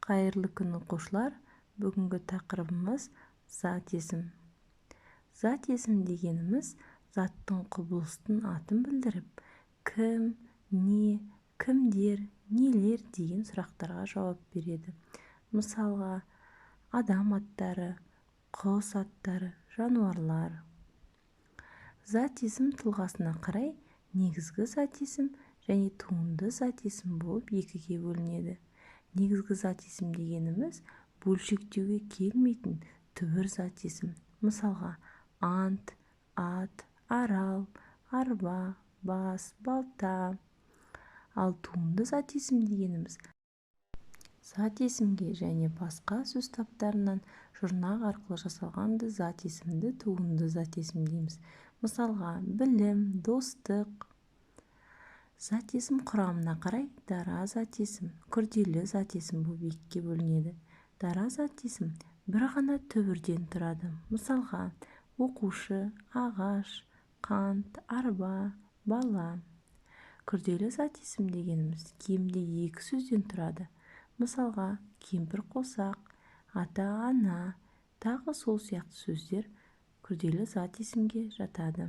Қайырлы күн оқушылар, бүгінгі тақырыбымыз зат есім. Зат есім дегеніміз заттың құбылыстың атын білдіріп, кім, не, кімдер, нелер деген сұрақтарға жауап береді. Мысалға, адам аттары, құс аттары, жануарлар. Зат есім тұлғасына қарай негізгі зат есім және туынды зат есім болып екіге бөлінеді. Негізгі зат есім дегеніміз бөлшектеуге келмейтін түбір зат есім. Мысалға, ант, ат, арал, арба, бас, балта. Ал туынды зат есім дегеніміз зат есімге және басқа сөз таптарынан жұрнақ арқылы жасалғанды зат есімді туынды зат есім дейміз. Мысалға, білім, достық. Зат есім құрамына қарай дара зат есім, күрделі зат есім болып екіге бөлінеді. Дара зат есім бір ғана түбірден тұрады. Мысалға, оқушы, ағаш, қант, арба, бала. Күрделі зат есім дегеніміз кемінде екі сөзден тұрады. Мысалға, кемпір қосақ, ата ана, тағы сол сияқты сөздер күрделі зат есімге жатады.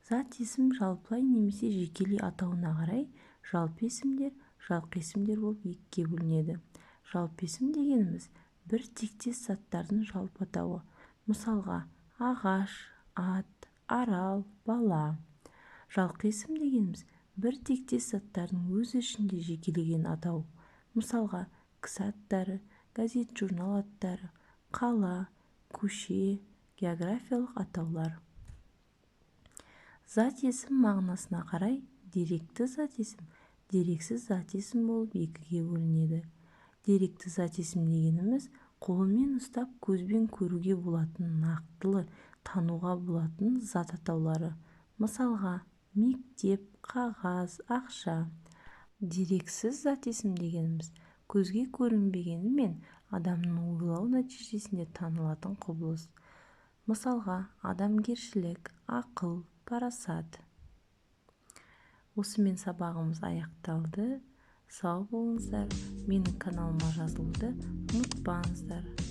Зат есім жалпылай немесе жекелей атауына қарай жалпы есімдер, жалқы есімдер болып екіге бөлінеді. Жалпы есім дегеніміз бір тектес заттардың жалпы атауы. Мысалға, ағаш, ат, арал, бала. Жалқы есім дегеніміз бір тектес заттардың өз ішінде жекелеген атау. Мысалға, кісі аттары, газет, журнал аттары, қала, көше, географиялық атаулар. Зат есім мағынасына қарай деректі зат есім, дерексіз зат есім болып екіге бөлінеді. Деректі зат есім дегеніміз қолмен ұстап көзбен көруге болатын, нақтылы тануға болатын зат атаулары. Мысалға, мектеп, қағаз, ақша. Дерексіз зат есім дегеніміз көзге көрінбегенімен адамның ойлау нәтижесінде танылатын құбылыс. Мысалға, адамгершілік, ақыл, парасат. Осымен сабағымыз аяқталды. Сау болыңыздар. Менің каналыма жазылуды ұмытпаңыздар.